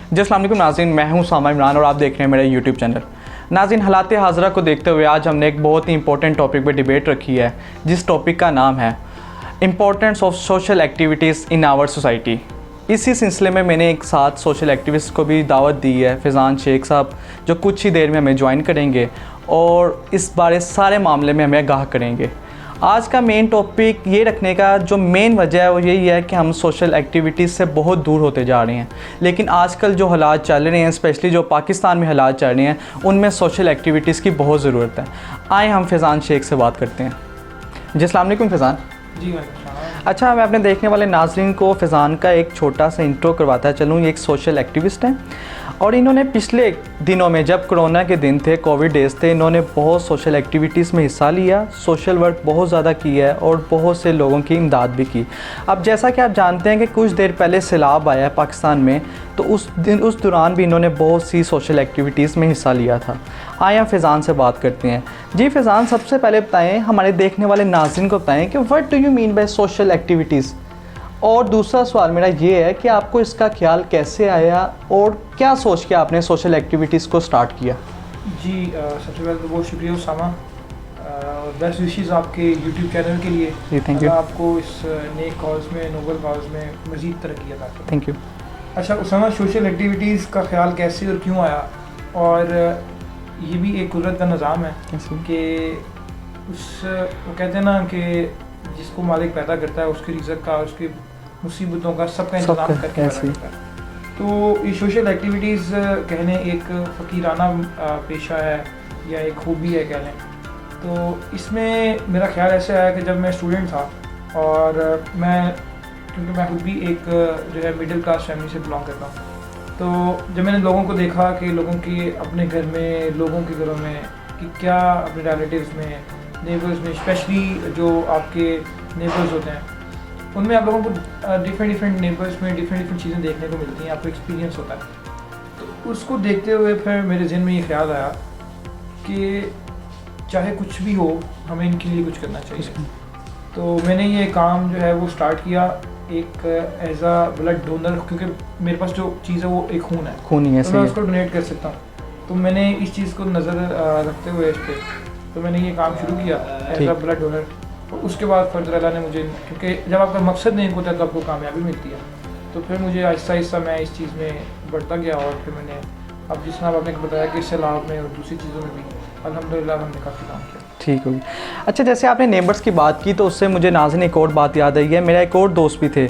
जी अस्सलाम वालेकुम नाज़रीन, मैं हूं उसामा इमरान और आप देख रहे हैं मेरा यूट्यूब चैनल। नाज़रीन, हालात हाज़रा को देखते हुए आज हमने एक बहुत ही इंपॉर्टेंट टॉपिक पर डिबेट रखी है, जिस टॉपिक का नाम है importance of social activities in our society. इसी सिलसिले में मैंने एक साथ सोशल एक्टिविस्ट को भी दावत दी है, फैज़ान शेख साहब, जो कुछ ही देर में हमें ज्वाइन करेंगे और इस बारे सारे मामले में हमें आगाह करेंगे। आज का मेन टॉपिक ये रखने का जो मेन वजह है वो यही है कि हम सोशल एक्टिविटीज़ से बहुत दूर होते जा रहे हैं। लेकिन आजकल जो हालात चल रहे हैं, स्पेशली जो पाकिस्तान में हालात चल रहे हैं, उनमें सोशल एक्टिविटीज़ की बहुत ज़रूरत है। आए हम फैज़ान शेख से बात करते हैं। जी अस्सलाम वालेकुम फैज़ान। जी अच्छा, मैं अपने देखने वाले नाज़रीन को फैज़ान का एक छोटा सा इंट्रो करवाता चलूँ। ये एक सोशल एक्टिविस्ट हैं और इन्होंने पिछले दिनों में, जब कोरोना के दिन थे, कोविड डेज़ थे, इन्होंने बहुत सोशल एक्टिविटीज़ में हिस्सा लिया, सोशल वर्क बहुत ज़्यादा किया है और बहुत से लोगों की इमदाद भी की। अब जैसा कि आप जानते हैं कि कुछ देर पहले सैलाब आया है पाकिस्तान में, तो उस दौरान भी इन्होंने बहुत सी सोशल एक्टिविटीज़ में हिस्सा लिया था। आए हम फैज़ान से बात करते हैं। जी फैज़ान, सबसे पहले बताएँ, हमारे देखने वाले नाज़रीन को बताएँ कि what do you mean by social activities. और दूसरा सवाल मेरा ये है कि आपको इसका ख्याल कैसे आया और क्या सोच के आपने सोशल एक्टिविटीज़ को स्टार्ट किया। जी सबसे पहले तो बहुत शुक्रिया उसामा और बेस्ट विशेज़ आपके यूट्यूब चैनल के लिए। जी थैंक यू। आपको इस नेक कॉज में, नोबल कॉज में मज़ीद तरक्की अता करें। Thank you. अच्छा उसामा, सोशल एक्टिविटीज़ का ख्याल कैसे और क्यों आया? और ये भी एक कुदरत का निज़ाम है कि वो कहते हैं ना कि जिसको मालिक पैदा करता है उसके रिज़्क़ का, उसकी मुसीबतों का, सबका इंतज़ाम करके पैदा करता है। तो ये सोशल एक्टिविटीज़ कहने एक फ़कीराना पेशा है या एक खूबी है कह लें। तो इसमें मेरा ख्याल ऐसे आया कि जब मैं स्टूडेंट था और क्योंकि मैं खुद भी एक जो है मिडिल क्लास फैमिली से बिलोंग करता हूँ, तो जब मैंने लोगों को देखा कि लोगों के अपने घर में, लोगों के घरों में कि क्या अपने रिलेटिव्स में, नेबर्स में, स्पेशली जो आपके नेबर्स होते हैं, उनमें आप लोगों को डिफरेंट नेबर्स में डिफरेंट चीज़ें देखने को मिलती हैं, आपको एक्सपीरियंस होता है। तो उसको देखते हुए फिर मेरे जहन में ये ख्याल आया कि चाहे कुछ भी हो, हमें इनके लिए कुछ करना चाहिए। तो मैंने ये काम जो है वो स्टार्ट किया एक एज अ ब्लड डोनर, क्योंकि मेरे पास जो चीज़ है वो एक खून है, तो मैं उसको डोनेट कर सकता हूँ। तो मैंने इस चीज़ को नज़र रखते हुए इस पर तो मैंने ये काम शुरू किया एज अ ब्लड डोनर। और उसके बाद फर्दर अल्लाह ने मुझे, क्योंकि जब आपका मकसद नहीं होता तो आपको कामयाबी मिलती है, तो फिर मुझे आहिस्ता आहिस्ता मैं इस चीज़ में बढ़ता गया। और फिर मैंने अब जिस तरह आपने बताया कि सैलाब में और दूसरी चीज़ों में भी अल्हम्दुलिल्लाह हमने काफ़ी काम किया। ठीक होगी। अच्छा, जैसे आपने नेबर्स की बात की तो उससे मुझे नाज़रीन एक और बात याद आई है। मेरा एक और दोस्त भी थे,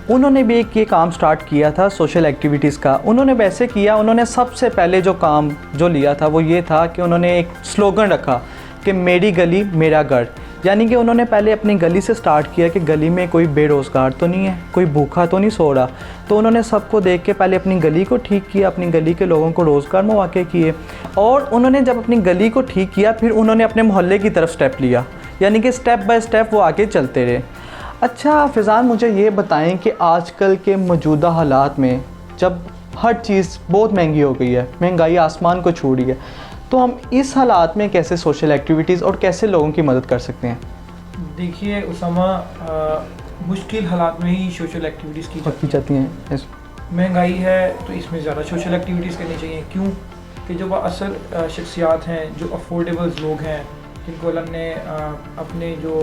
उन्होंने भी एक ये काम स्टार्ट किया था सोशल एक्टिविटीज़ का। उन्होंने वैसे किया, उन्होंने सबसे पहले जो काम जो लिया था वो ये था कि उन्होंने एक स्लोगन रखा कि मेरी गली मेरा घर। यानी कि उन्होंने पहले अपनी गली से स्टार्ट किया कि गली में कोई बेरोज़गार तो नहीं है, कोई भूखा तो नहीं सो रहा। तो उन्होंने सबको देख के पहले अपनी गली को ठीक किया, अपनी गली के लोगों को रोज़गार मौके किए, और उन्होंने जब अपनी गली को ठीक किया फिर उन्होंने अपने मोहल्ले की तरफ स्टेप लिया, यानी कि स्टेप बाय स्टेप वो आगे चलते रहे। अच्छा फैज़ान, मुझे ये बताएं कि आजकल के मौजूदा हालात में जब हर चीज़ बहुत महंगी हो गई है, महंगाई आसमान को छू रही है, तो हम इस हालात में कैसे सोशल एक्टिविटीज़ और कैसे लोगों की मदद कर सकते हैं? देखिए उसामा, मुश्किल हालात में ही सोशल एक्टिविटीज़ की जाती हैं। महंगाई है तो इसमें ज़्यादा सोशल एक्टिविटीज़ करनी चाहिए। क्यों कि जो असल शख्सियात हैं, जो अफोर्डेबल लोग हैं, जिनको अल्लाह ने अपने जो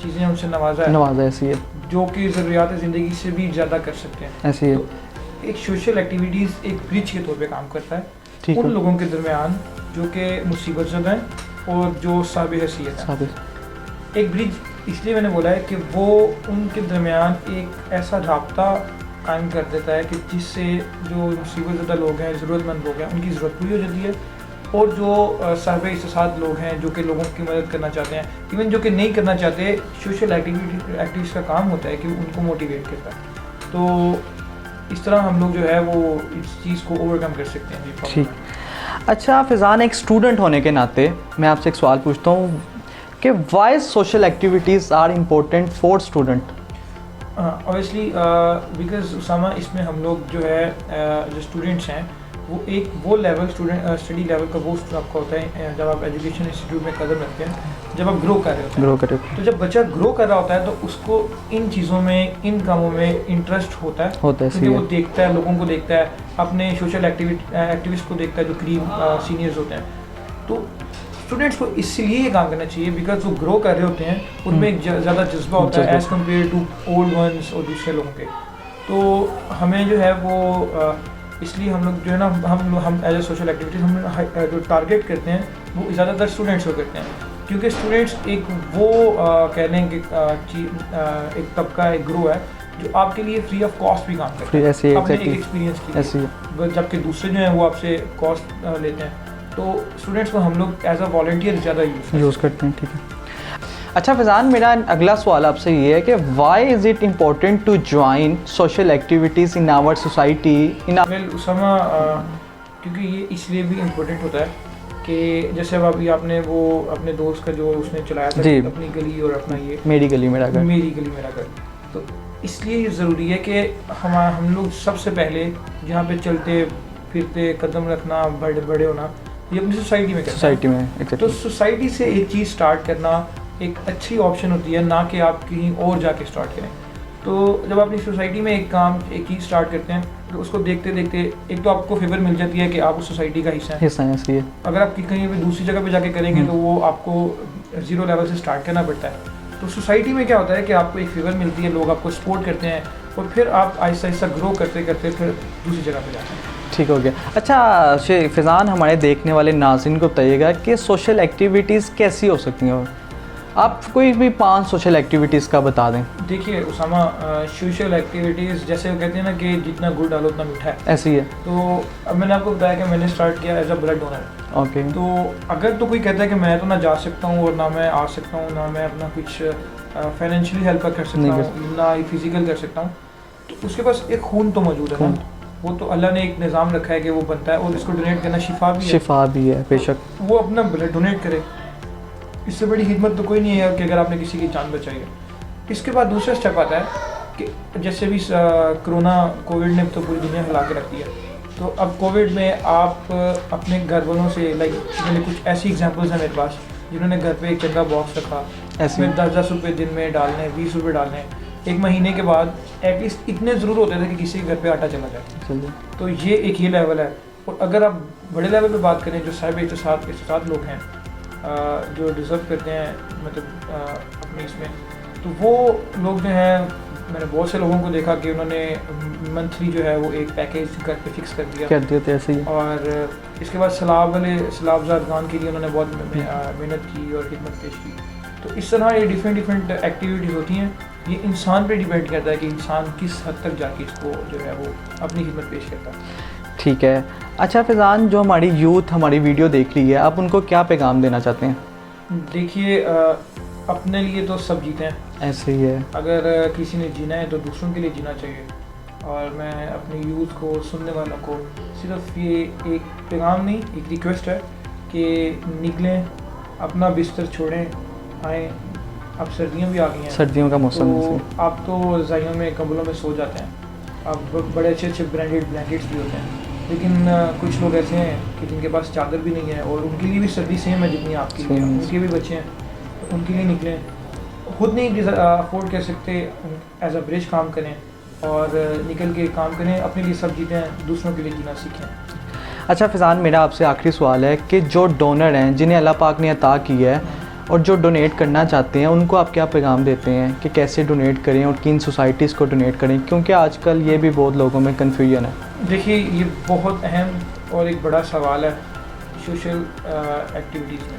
चीज़ें हैं उनसे नवाजा ऐसी है, जो कि ज़रूरियात ज़िंदगी से भी ज़्यादा कर सकते हैं, ऐसी है। तो एक सोशल एक्टिविटीज़ एक ब्रिज के तौर पे काम करता है उन है। लोगों के दरमियान जो कि मुसीबत ज़दा हैं और जो साबिर हैसियत हैं। एक ब्रिज इसलिए मैंने बोला है कि वो उनके दरमियान एक ऐसा राब्ता कायम कर देता है कि जिससे जो मुसीबत ज़दा लोग हैं, ज़रूरतमंद लोग हैं, उनकी ज़रूरत पूरी हो जाती है, और जो साहिब इस्तेसाद लोग हैं जो कि लोगों की मदद करना चाहते हैं, इवन जो कि नहीं करना चाहते, सोशल एक्टिविटीज़ का काम होता है कि उनको मोटिवेट करता है। तो इस तरह हम लोग जो है वो इस चीज़ को ओवरकम कर सकते हैं। ठीक। अच्छा फैज़ान, एक स्टूडेंट होने के नाते मैं आपसे एक सवाल पूछता हूँ कि why social activities are important for student? Obviously because Usama, इसमें हम लोग जो है जो स्टूडेंट्स हैं वो एक वो लेवल स्टडी लेवल का वो आपका होता है जब आप एजुकेशन इंस्टीट्यूट में कदम रखते हैं, जब आप ग्रो कर रहे होते हैं। ग्रो करे तो जब बच्चा ग्रो कर रहा होता है तो उसको इन चीज़ों में, इन कामों में इंटरेस्ट होता है क्योंकि सही वो है। देखता है, लोगों को देखता है, अपने सोशल एक्टिविस्ट को देखता है जो करीब सीनियर्स होते हैं। तो स्टूडेंट्स को इसलिए ये काम करना चाहिए बिकॉज वो ग्रो कर रहे होते हैं, उनमें एक ज़्यादा जज्बा होता है as compare to old ones और दूसरे लोगों के। तो हमें जो है वो इसलिए हम लोग जो है ना, हम एज ए सोशल एक्टिविटीज़ हम जो टारगेट करते हैं वो ज़्यादातर स्टूडेंट्स को करते हैं, क्योंकि स्टूडेंट्स एक वो कह लें कि एक तबका, एक ग्रो है जो आपके लिए फ्री ऑफ कॉस्ट भी काम करता फ्री है ऐसे अपने एक एग्जैक्टली एक्सपीरियंस के ऐसे ही लिए, जबकि दूसरे जो हैं वो आपसे कॉस्ट लेते हैं। तो स्टूडेंट्स को हम लोग एज अ वॉलंटियर ज़्यादा यूज़ करते हैं। ठीक है। अच्छा फैज़ान, मेरा अगला सवाल आपसे ये है कि why is it important to join social activities in our society in well Usama, क्योंकि ये इसलिए भी इम्पोर्टेंट होता है कि जैसे अब अभी आपने वो अपने दोस्त का जो उसने चलाया था जी। अपनी गली और अपना ये मेरी गली मेरा घर, मेरी गली मेरा घर, तो इसलिए ये ज़रूरी है कि हम लोग सबसे पहले जहाँ पे चलते फिरते कदम रखना, बड़े होना, ये अपनी सोसाइटी में करना है। सोसाइटी में तो एग्जैक्टली सोसाइटी से एक चीज़ स्टार्ट करना एक अच्छी ऑप्शन होती है, ना कि आप कहीं और जाके स्टार्ट करें। तो जब आप अपनी सोसाइटी में एक चीज़ स्टार्ट करते हैं तो उसको देखते देखते एक तो आपको फेवर मिल जाती है कि आप उस सोसाइटी का हिस्सा हैं। हिस्सा है ऐसी है। अगर आप कहीं भी दूसरी जगह पे जाके करेंगे तो वो आपको ज़ीरो लेवल से स्टार्ट करना पड़ता है। तो सोसाइटी में क्या होता है कि आपको एक फेवर मिलती है, लोग आपको सपोर्ट करते हैं और फिर आप आहिस्ता आहिस्ता ग्रो करते करते फिर दूसरी जगह पे जाते हैं। ठीक हो गया। अच्छा फैज़ान, हमारे देखने वाले नाज़रीन को बताइएगा कि सोशल एक्टिविटीज़ कैसी हो सकती हैं, और आप कोई भी 5 सोशल एक्टिविटीज़ का बता दें। देखिए उसामा, सोशल एक्टिविटीज़ जैसे वो कहते हैं ना कि जितना गुड़ डालो उतना मीठा है, ऐसी है। तो अब मैंने आपको बताया कि मैंने स्टार्ट किया as a blood donor. Okay. तो अगर तो कोई कहता है कि मैं तो ना जा सकता हूँ और ना मैं आ सकता हूँ, ना मैं अपना कुछ फाइनेंशियली हेल्प कर सकता हूँ, ना ही फिजिकल कर सकता हूँ, तो उसके पास एक खून तो मौजूद है ना, वो तो अल्लाह ने एक निज़ाम रखा है कि वो बनता है और इसको डोनेट करना शिफा भी है, बेशक। वो अपना ब्लड डोनेट करे, इससे बड़ी खिदमत तो कोई नहीं है कि अगर आपने किसी की जान बचाई है। इसके बाद दूसरा स्टेप आता है कि जैसे भी कोविड ने तो पूरी दुनिया हिला के रख दिया, तो अब कोविड में आप अपने घर वालों से मैंने कुछ ऐसी एग्जांपल्स हैं मेरे पास जिन्होंने घर पे एक चंदा बॉक्स रखा, इसमें 10-10 रुपये दिन में डालने, 20 रुपये डालने, एक महीने के बाद एटलीस्ट इतने ज़रूर होते थे कि किसी के घर पे आटा चला जाए। तो ये एक ही लेवल है। और अगर आप बड़े लेवल पे बात करें, जो साहब 107 लोग हैं जो डिज़र्व करते हैं मतलब अपने इसमें, तो वो लोग जो हैं, मैंने बहुत से लोगों को देखा कि उन्होंने मंथली जो है वो एक पैकेज घर पे फिक्स कर दिया थे ऐसे ही। और इसके बाद सैलाब खान के लिए उन्होंने बहुत मेहनत की और खिदमत पेश की। तो इस तरह ये डिफरेंट एक्टिविटीज़ होती हैं। ये इंसान पे डिपेंड करता है कि इंसान किस हद तक जाके इसको जो है वो अपनी खिदमत पेश करता है। ठीक है। अच्छा फैज़ान, जो हमारी यूथ हमारी वीडियो देख रही है, आप उनको क्या पैगाम देना चाहते हैं? देखिए, अपने लिए तो सब जीते हैं, ऐसे ही है। अगर किसी ने जीना है तो दूसरों के लिए जीना चाहिए। और मैं अपने यूथ को, सुनने वालों को सिर्फ ये एक पैगाम नहीं, एक रिक्वेस्ट है कि निकलें, अपना बिस्तर छोड़ें, आएँ। अब सर्दियाँ भी आ गई हैं, सर्दियों का मौसम तो आप तो रज़ाइयों में, कंबलों में सो जाते हैं। अब बड़े अच्छे ब्रांडेड ब्लैंकेट्स भी होते हैं, लेकिन कुछ लोग ऐसे हैं कि जिनके पास चादर भी नहीं है और उनके लिए भी सर्दी सेम है जितनी आपकी है, उनके भी बच्चे हैं, तो उनके लिए निकलें। खुद नहीं अफोर्ड कर सकते, एज अ ब्रिज काम करें और निकल के काम करें, अपने लिए सब जीते हैं, दूसरों के लिए जीना सीखें। अच्छा फैज़ान, मेरा आपसे आखिरी सवाल है कि जो डोनर हैं, जिन्हें अल्लाह पाक ने अता की है और जो डोनेट करना चाहते हैं, उनको आप क्या पैगाम देते हैं कि कैसे डोनेट करें और किन सोसाइटीज़ को डोनेट करें, क्योंकि आजकल ये भी बहुत लोगों में कन्फ्यूजन है। देखिए, ये बहुत अहम और एक बड़ा सवाल है सोशल एक्टिविटीज़ में।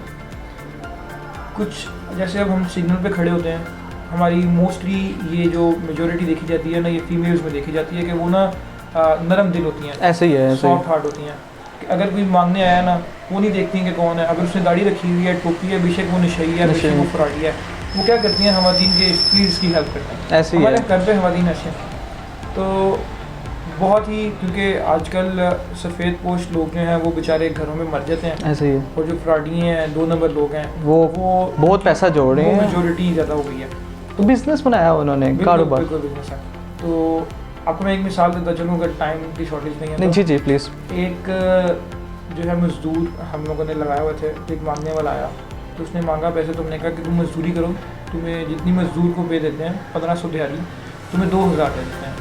कुछ जैसे अब हम सिग्नल पे खड़े होते हैं, हमारी मोस्टली ये जो मेजॉरिटी देखी जाती है ना, ये फीमेल्स में देखी जाती है कि वो ना नरम दिल होती हैं, ऐसे ही है, सॉफ्ट हार्ट होती हैं। अगर कोई मांगने आया ना, वो नहीं देखती कि कौन है, अगर उसने दाढ़ी रखी हुई है, टोपी है, बेशक वो नशई है, बेशक वो फराडी है, वो क्या करती हैं, हमादीन के प्लीज़ की हेल्प करते हैं। ऐसे ही हमारे घर पे हमादीन ऐसे हैं, तो बहुत ही, क्योंकि आजकल सफ़ेद पोश लोग जो हैं वो बेचारे घरों में मर जाते हैं, ऐसे ही है। और जो फ्राडी हैं, 2 नंबर लोग हैं, वो बहुत पैसा जोड़ रहे हैं, मेजोरिटी ज़्यादा हो गई है। तो बिज़नेस बनाया उन्होंने, कारोबार। बिल्कुल बिजनेस है। तो आपको मैं एक मिसाल देता चलूँ, अगर टाइम की शॉर्टेज नहीं है तो। जी प्लीज़। एक जो है मज़दूर हम लोगों ने लगाए हुए थे, एक मांगने वाला आया, तो उसने मांगा पैसे, तो हमने कहा कि तुम मजदूरी करो, तुम्हें जितनी मजदूर को पे देते हैं 1500 दिहाड़ी, तुम्हें 2000 दे देते हैं।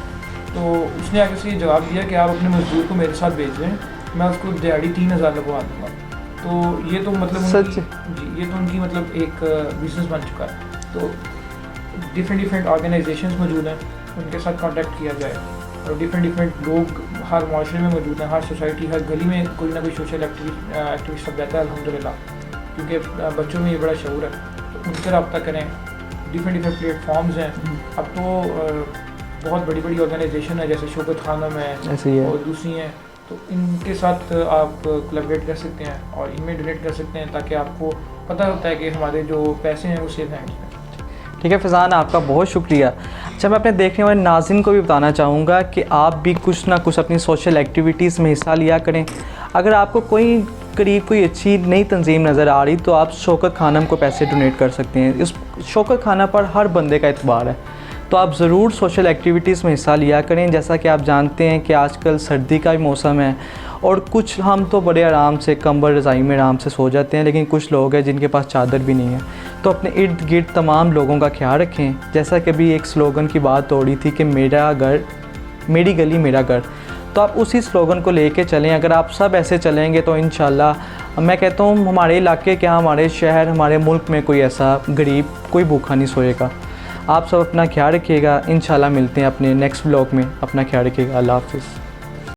तो उसने आगे से ये जवाब दिया कि आप अपने मजदूर को मेरे साथ भेज दें, मैं उसको दिहाड़ी 3000 लगवा दूँगा। तो ये तो मतलब सच जी, ये तो उनकी मतलब एक बिज़नेस बन चुका है। तो डिफरेंट ऑर्गेनाइजेशंस मौजूद हैं, उनके साथ कांटेक्ट किया जाए, और डिफरेंट लोग हर माशरे में मौजूद हैं, हर सोसाइटी, हर गली में कोई ना कोई सोशल एक्टिविस्ट सब रहता है अल्हम्दुलिल्लाह, क्योंकि बच्चों में ये बड़ा शऊर है। तो उनसे रब्ता करें, डिफरेंट प्लेटफॉर्म्स हैं। अब तो बहुत बड़ी बड़ी ऑर्गेनाइजेशन है, जैसे शौकत खानम है ऐसे ही है। और दूसरी हैं, तो इनके साथ आप कोलैबोरेट कर सकते हैं और इनमें डोनेट कर सकते हैं, ताकि आपको पता होता है कि हमारे जो पैसे हैं वो सेफ हैंड्स में। ठीक है फैज़ान, आपका बहुत शुक्रिया। अच्छा, मैं अपने देखने वाले नाज़रीन को भी बताना चाहूँगा कि आप भी कुछ ना कुछ अपनी सोशल एक्टिविटीज़ में हिस्सा लिया करें। अगर आपको कोई करीब कोई अच्छी नई तंजीम नज़र आ रही तो आप शौकत खानम को पैसे डोनेट कर सकते हैं। इस शौकत खाना पर हर बंदे का एतबार है, तो आप ज़रूर सोशल एक्टिविटीज़ में हिस्सा लिया करें। जैसा कि आप जानते हैं कि आजकल सर्दी का भी मौसम है, और कुछ हम तो बड़े आराम से कंबल रज़ाई में आराम से सो जाते हैं, लेकिन कुछ लोग हैं जिनके पास चादर भी नहीं है। तो अपने इर्द गिर्द तमाम लोगों का ख्याल रखें। जैसा कि अभी एक स्लोगन की बात हो रही थी कि मेरा घर मेरी गली मेरा घर, तो आप उसी स्लोगन को लेके चलें। अगर आप सब ऐसे चलेंगे तो इंशाल्लाह मैं कहता हूँ हमारे इलाके क्या, हमारे शहर, हमारे मुल्क में कोई ऐसा गरीब, कोई भूखा नहीं सोएगा। आप सब अपना ख्याल रखिएगा। इंशाल्लाह मिलते हैं अपने नेक्स्ट व्लॉग में। अपना ख्याल रखिएगा। अल्लाह हाफ़िज़।